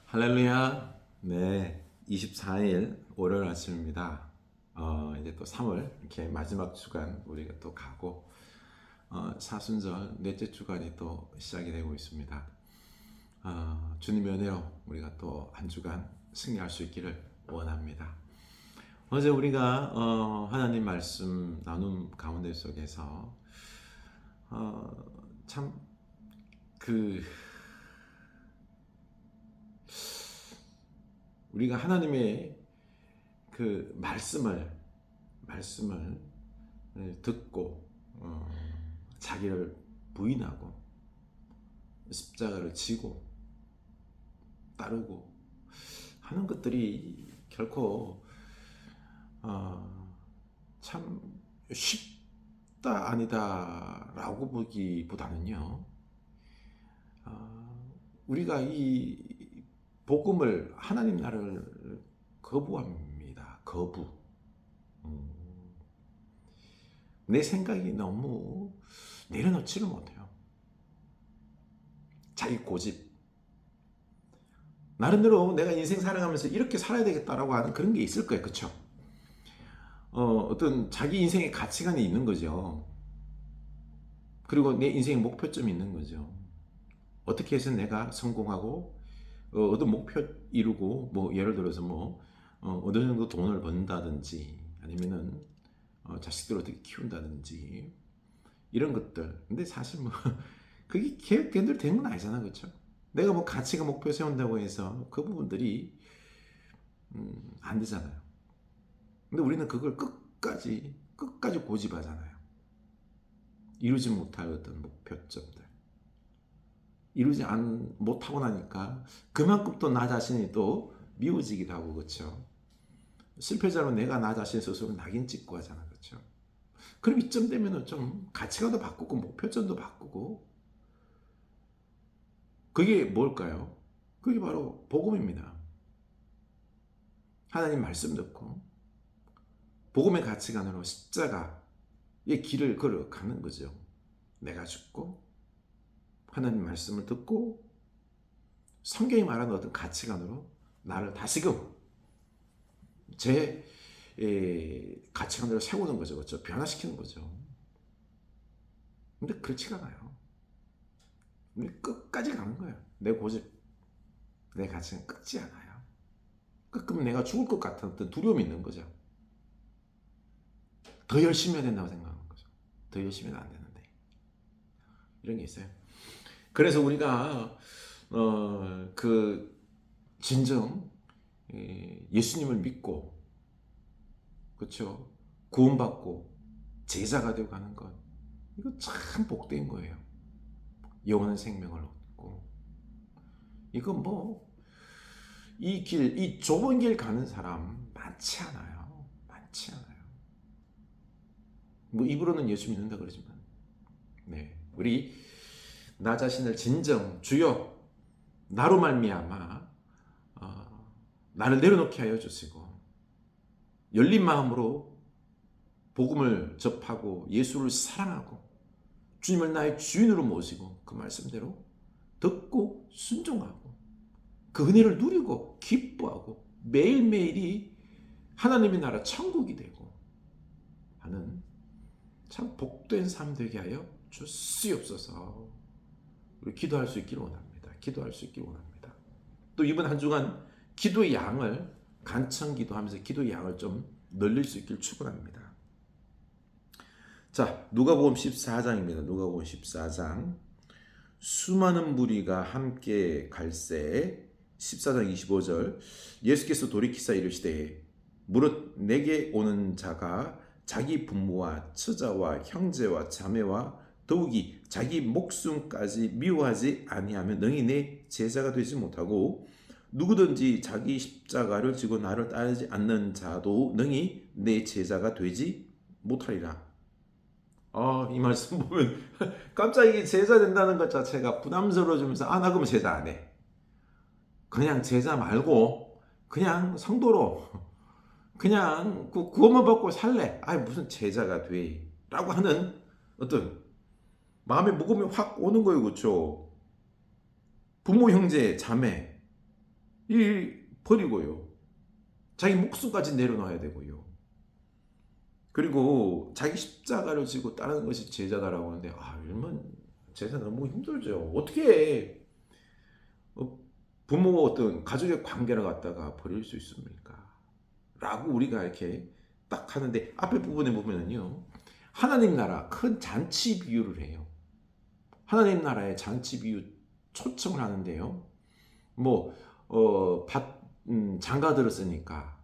할렐루야. 네, 24일 월요일 아침입니다. 이제 또 3월 이렇게 마지막 주간 우리가 또 가고 사순절 넷째 주간이 또 시작이 되고 있습니다. 주님의 은혜로 우리가 또 한 주간 승리할 수 있기를 원합니다. 어제 우리가 하나님 말씀 나눔 가운데 속에서 참그 우리가 하나님의 그 말씀을 듣고 자기를 부인하고 십자가를 지고 따르고 하는 것들이 결코 참 쉽다 아니다라고 보기보다는요. 우리가 이 복음을 하나님 나라를 거부합니다. 거부. 내 생각이 너무 내려놓지를 못해요. 자기 고집. 나름대로 내가 인생 살아가면서 이렇게 살아야 되겠다라고 하는 그런 게 있을 거예요. 그렇죠? 어떤 자기 인생의 가치관이 있는 거죠. 그리고 내 인생의 목표점이 있는 거죠. 어떻게 해서 내가 성공하고 어떤 목표 이루고 뭐 예를 들어서 뭐 어느 정도 돈을 번다든지 아니면은 자식들을 어떻게 키운다든지 이런 것들. 근데 사실 뭐 그게 걔들 된 건 아니잖아, 그렇죠? 내가 뭐 가치가 목표 세운다고 해서 그 부분들이 안 되잖아요. 근데 우리는 그걸 끝까지 고집하잖아요. 이루지 못할 어떤 목표점들. 이루지 못하고 나니까 그만큼 또 나 자신이 또 미워지기도 하고, 그렇죠? 실패자로 내가 나 자신 스스로 낙인 찍고 하잖아, 그렇죠? 그럼 이쯤 되면은 좀 가치관도 바꾸고 목표점도 바꾸고. 그게 뭘까요? 그게 바로 복음입니다. 하나님 말씀 듣고 복음의 가치관으로 십자가의 길을 걸어가는 거죠. 내가 죽고 하나님 말씀을 듣고 성경이 말하는 어떤 가치관으로 나를 다시금 제 가치관대로 세우는 거죠. 그렇죠? 변화시키는 거죠. 근데 그렇지가 않아요. 끝까지 가는 거예요. 내 고집, 내 가치는 끝지 않아요. 끝으면 내가 죽을 것 같은 어떤 두려움이 있는 거죠. 더 열심히 해야 된다고 생각하는 거죠. 더 열심히 해도 안 되는데. 이런 게 있어요. 그래서 우리가 그 진정 예수님을 믿고, 그렇죠? 구원받고 제자가 되어 가는 것, 이거 참 복된 거예요. 영원한 생명을 얻고. 이거 뭐 이 좁은 길 가는 사람 많지 않아요. 많지 않아요. 뭐 입으로는 예수 믿는다 그러지만, 네, 우리 나 자신을 진정 주여 나로 말미암아 나를 내려놓게 하여 주시고 열린 마음으로 복음을 접하고 예수를 사랑하고 주님을 나의 주인으로 모시고 그 말씀대로 듣고 순종하고 그 은혜를 누리고 기뻐하고 매일매일이 하나님의 나라 천국이 되고 하는 참 복된 삶 되게 하여 주시옵소서. 우리 기도할 수 있기를 원합니다. 기도할 수 있기를 원합니다. 또 이번 한 주간 기도의 양을 간청 기도하면서 기도의 양을 좀 늘릴 수 있기를 축원합니다. 자, 누가복음 14장입니다. 누가복음 14장. 수많은 무리가 함께 갈새 14장 25절. 예수께서 돌이키사 이르시되 무릇 내게 오는 자가 자기 부모와 처자와 형제와 자매와 더욱이 자기 목숨까지 미워하지 아니하면 능히 내 제자가 되지 못하고 누구든지 자기 십자가를 지고 나를 따르지 않는 자도 능히 내 제자가 되지 못하리라. 이 말씀 보면 갑자기 제자 된다는 것 자체가 부담스러워지면서 나 그러면 제자 안 해. 그냥 제자 말고 그냥 성도로 그냥 구원만 받고 살래. 무슨 제자가 돼. 라고 하는 어떤 마음의 무거움이 확 오는 거예요. 그렇죠? 부모, 형제, 자매 이 버리고요. 자기 목숨까지 내려놔야 되고요. 그리고 자기 십자가를 지고 따르는 것이 제자다라고 하는데 얼마나 제자 너무 힘들죠. 어떻게 부모 어떤 가족의 관계를 갖다가 버릴 수 있습니까? 라고 우리가 이렇게 딱 하는데 앞에 부분에 보면은요. 하나님 나라 큰 잔치 비유를 해요. 하나님 나라의 잔치 비유 초청을 하는데요. 장가 들었으니까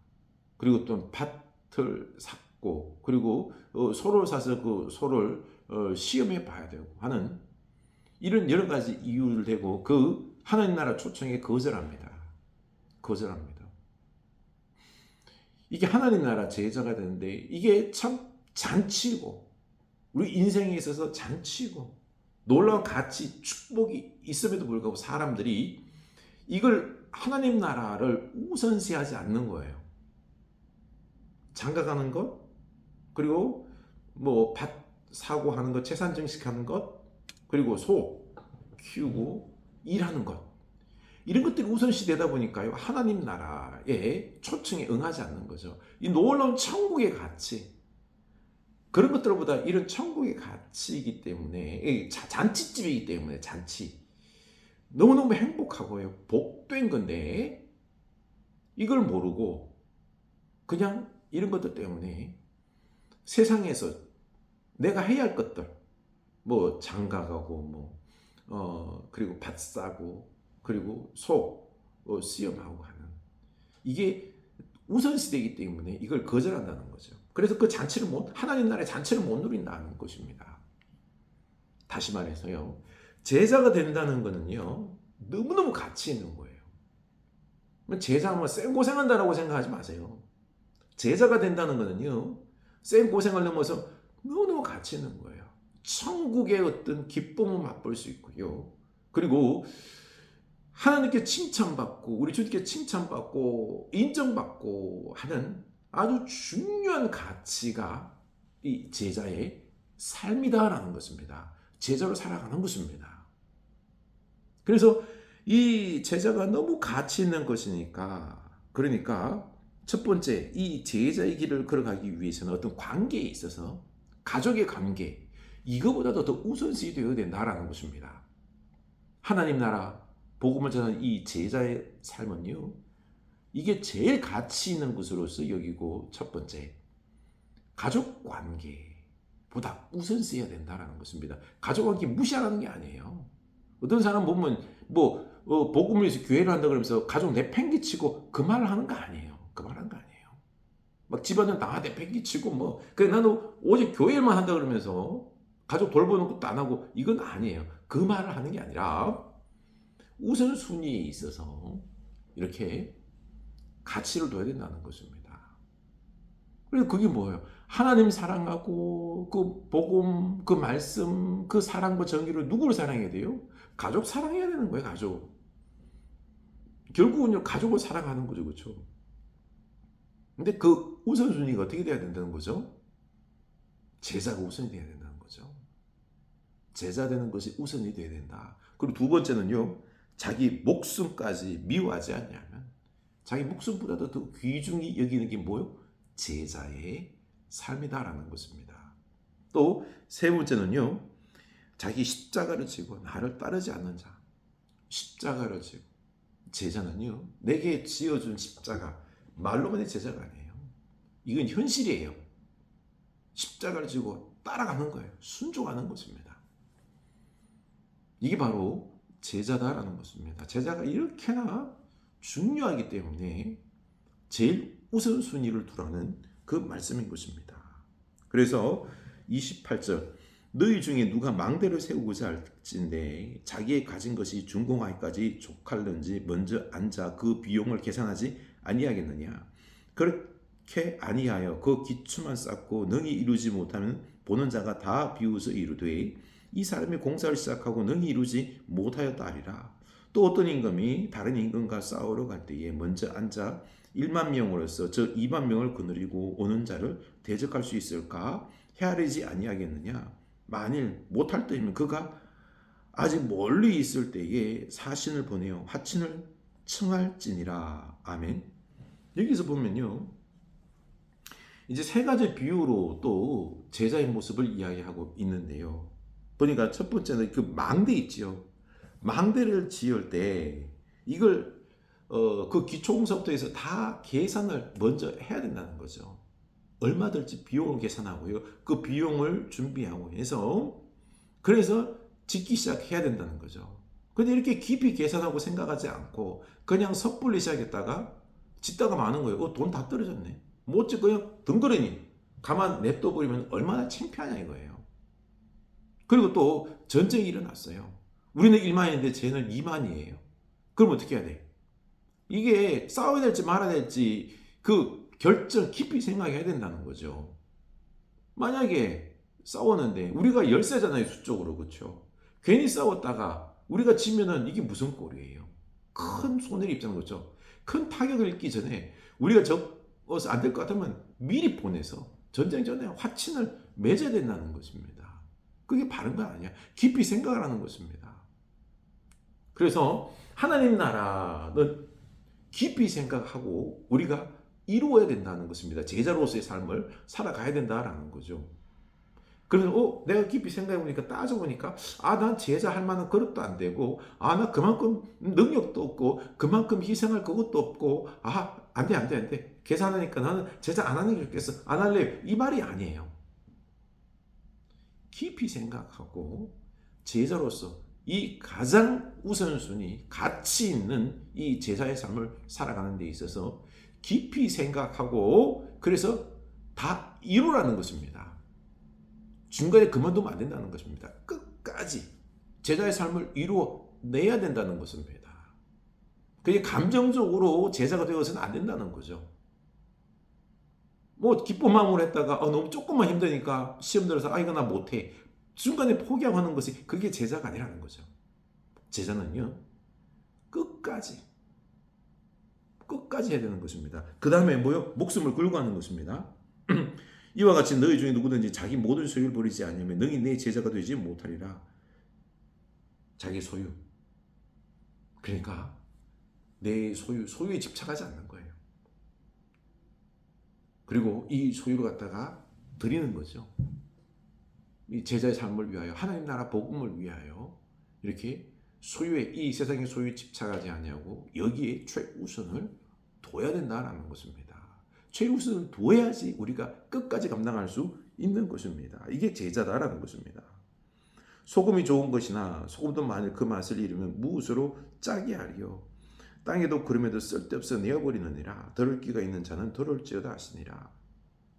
그리고 또 밭을 샀고 그리고 소를 사서 그 소를 시험해 봐야 되고 하는 이런 여러 가지 이유를 대고 그 하나님 나라 초청에 거절합니다. 거절합니다. 이게 하나님 나라 제자가 되는데 이게 참 잔치고 우리 인생에 있어서 잔치고 놀라운 가치 축복이 있음에도 불구하고 사람들이 이걸 하나님 나라를 우선시하지 않는 거예요. 장가 가는 것 그리고 밭 사고 하는 것 재산 증식하는 것 그리고 소 키우고 일하는 것 이런 것들이 우선시 되다 보니까요 하나님 나라의 초청에 응하지 않는 거죠. 이 놀라운 천국의 가치 그런 것들보다 이런 천국의 가치이기 때문에 잔치집이기 때문에 잔치 너무너무 행복하고요 복된 건데 이걸 모르고 그냥 이런 것들 때문에 세상에서 내가 해야 할 것들 장가 가고 그리고 밭 사고 그리고 소 시험하고 하는 이게 우선시되기 때문에 이걸 거절한다는 거죠. 그래서 그 잔치를 하나님 나라의 잔치를 못 누린다는 것입니다. 다시 말해서요. 제자가 된다는 거는요. 너무너무 가치 있는 거예요. 제자는 쌩고생한다라고 생각하지 마세요. 제자가 된다는 거는요. 쌩고생을 넘어서 너무너무 가치 있는 거예요. 천국의 어떤 기쁨을 맛볼 수 있고요. 그리고 하나님께 칭찬받고 우리 주님께 칭찬받고 인정받고 하는 아주 중요한 가치가 이 제자의 삶이다라는 것입니다. 제자로 살아가는 것입니다. 그래서 이 제자가 너무 가치 있는 것이니까 그러니까 첫 번째 이 제자의 길을 걸어가기 위해서는 어떤 관계에 있어서 가족의 관계 이거보다도 더 우선시 되어야 된다라는 것입니다. 하나님 나라 복음을 전하는 이 제자의 삶은요. 이게 제일 가치 있는 것으로서 여기고 첫 번째 가족 관계보다 우선시해야 된다라는 것입니다. 가족 관계 무시하는 게 아니에요. 어떤 사람 보면 복음을 위해서 교회를 한다 그러면서 가족 내팽개치고 그 말을 하는 거 아니에요. 그 말 하는 거 아니에요. 막 집안은 다 내팽개치고 그래 나는 오직 교회만 한다 그러면서 가족 돌보는 것도 안 하고 이건 아니에요. 그 말을 하는 게 아니라 우선순위에 있어서 이렇게 가치를 둬야 된다는 것입니다. 그래서 그게 뭐예요? 하나님 사랑하고 그 복음, 그 말씀, 그 사랑과 정의로 누구를 사랑해야 돼요? 가족 사랑해야 되는 거예요. 가족. 결국은요 가족을 사랑하는 거죠. 그렇죠? 근데 그 우선순위가 어떻게 돼야 된다는 거죠? 제자가 우선이 돼야 된다는 거죠. 제자 되는 것이 우선이 돼야 된다. 그리고 두 번째는요. 자기 목숨까지 미워하지 않냐면 자기 목숨보다도 더 귀중히 여기는 게 뭐요? 제자의 삶이다라는 것입니다. 또 세 번째는요. 자기 십자가를 지고 나를 따르지 않는 자. 십자가를 지고 제자는요. 내게 지어준 십자가 말로만의 제자가 아니에요. 이건 현실이에요. 십자가를 지고 따라가는 거예요. 순종하는 것입니다. 이게 바로 제자다라는 것입니다. 제자가 이렇게나 중요하기 때문에 제일 우선순위를 두라는 그 말씀인 것입니다. 그래서 28절 너희 중에 누가 망대를 세우고자 할진대 자기의 가진 것이 준공하기까지 족할는지 먼저 앉아 그 비용을 계산하지 아니하겠느냐. 그렇게 아니하여 그 기초만 쌓고 능히 이루지 못하면 보는 자가 다 비웃어 이르되 이 사람이 공사를 시작하고 능히 이루지 못하였다 하리라. 또 어떤 임금이 다른 임금과 싸우러 갈 때에 먼저 앉아 1만 명으로서 저 2만 명을 거느리고 오는 자를 대적할 수 있을까? 헤아리지 아니하겠느냐? 만일 못할 때이면 그가 아직 멀리 있을 때에 사신을 보내어 화친을 청할지니라. 아멘. 여기서 보면요, 이제 세 가지 비유로 또 제자의 모습을 이야기하고 있는데요. 보니까 첫 번째는 그 망대 있지요. 망대를 지을 때 이걸 그 기초공사부터 해서 다 계산을 먼저 해야 된다는 거죠. 얼마 들지 비용을 계산하고요. 그 비용을 준비하고 해서 그래서 짓기 시작해야 된다는 거죠. 근데 이렇게 깊이 계산하고 생각하지 않고 그냥 섣불리 시작했다가 짓다가 마는 거예요. 돈 다 떨어졌네. 못 짓고 그냥 덩그러니 가만 냅둬 버리면 얼마나 창피하냐 이거예요. 그리고 또 전쟁이 일어났어요. 우리는 1만인데 쟤는 2만이에요. 그럼 어떻게 해야 돼? 이게 싸워야 될지 말아야 될지 그 결정 깊이 생각해야 된다는 거죠. 만약에 싸웠는데 우리가 열세잖아요, 수적으로. 그렇죠? 괜히 싸웠다가 우리가 지면은 이게 무슨 꼴이에요? 큰 손해를 입자는 거죠. 큰 타격을 입기 전에 우리가 적어서 안 될 것 같으면 미리 보내서 전쟁 전에 화친을 맺어야 된다는 것입니다. 그게 바른 건 아니야. 깊이 생각을 하는 것입니다. 그래서 하나님 나라는 깊이 생각하고 우리가 이루어야 된다는 것입니다. 제자로서의 삶을 살아가야 된다라는 거죠. 그래서 내가 깊이 생각해보니까 따져보니까 난 제자 할 만한 그릇도 안 되고 나 그만큼 능력도 없고 그만큼 희생할 그것도 없고 안 돼. 계산하니까 나는 제자 안 하는 게 좋겠어. 안 할래. 이 말이 아니에요. 깊이 생각하고 제자로서 이 가장 우선순위, 가치 있는 이 제자의 삶을 살아가는 데 있어서 깊이 생각하고 그래서 다 이루라는 것입니다. 중간에 그만두면 안 된다는 것입니다. 끝까지 제자의 삶을 이루어내야 된다는 것입니다. 그게 감정적으로 제자가 되어서는 안 된다는 거죠. 기쁜 마음으로 했다가 너무 조금만 힘드니까 시험 들어서 이거 나 못해. 중간에 포기하고 하는 것이 그게 제자가 아니라는 거죠. 제자는요, 끝까지 해야 되는 것입니다. 그 다음에 목숨을 걸고 하는 것입니다. 이와 같이 너희 중에 누구든지 자기 모든 소유를 버리지 않으면 너희 내 제자가 되지 못하리라. 자기 소유. 그러니까 내 소유에 집착하지 않는 거예요. 그리고 이 소유를 갖다가 드리는 거죠. 이 제자의 삶을 위하여, 하나님 나라 복음을 위하여 이렇게 이 세상의 소유에 집착하지 않냐고 여기에 최우선을 둬야 된다는 것입니다. 최우선을 둬야지 우리가 끝까지 감당할 수 있는 것입니다. 이게 제자다라는 것입니다. 소금이 좋은 것이나 소금도 만일 그 맛을 잃으면 무엇으로 짜게 하리요. 땅에도 그럼에도 쓸데없어 내어버리느니라. 들을 귀가 있는 자는 들을지어다 하시니라.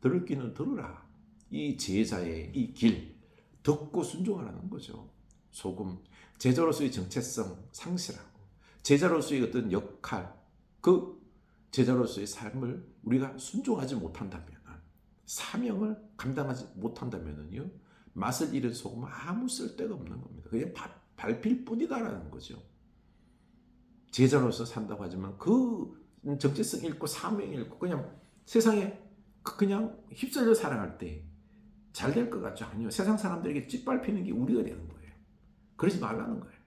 들을 귀는 들으라. 이 제자의 이 길 듣고 순종하라는 거죠. 소금, 제자로서의 정체성 상실하고 제자로서의 어떤 역할, 그 제자로서의 삶을 우리가 순종하지 못한다면, 사명을 감당하지 못한다면요, 맛을 잃은 소금은 아무 쓸데가 없는 겁니다. 그냥 밟힐 뿐이다라는 거죠. 제자로서 산다고 하지만 그 정체성 잃고 사명 잃고 그냥 세상에 그냥 휩쓸려 살아갈 때 잘 될 것 같죠? 아니요. 세상 사람들에게 찌밟히는 게 우리가 되는 거예요. 그러지 말라는 거예요.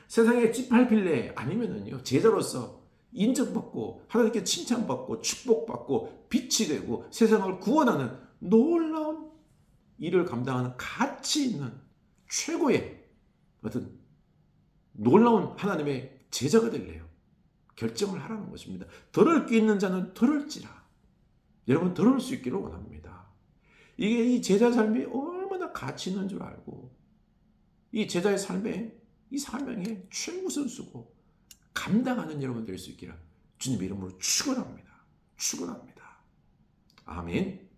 세상에 찌밟힐래 아니면은요, 제자로서 인정받고 하나님께 칭찬받고 축복받고 빛이 되고 세상을 구원하는 놀라운 일을 감당하는 가치 있는 최고의 어떤 놀라운 하나님의 제자가 될래요. 결정을 하라는 것입니다. 들을 귀 있는 자는 들을지라. 여러분 들을 수 있기를 원합니다. 이게 이 제자 삶이 얼마나 가치 있는 줄 알고 이 제자의 삶에 이 사명에 최우선수고 감당하는 여러분 될 수 있기를 주님의 이름으로 축원합니다. 축원합니다. 아멘.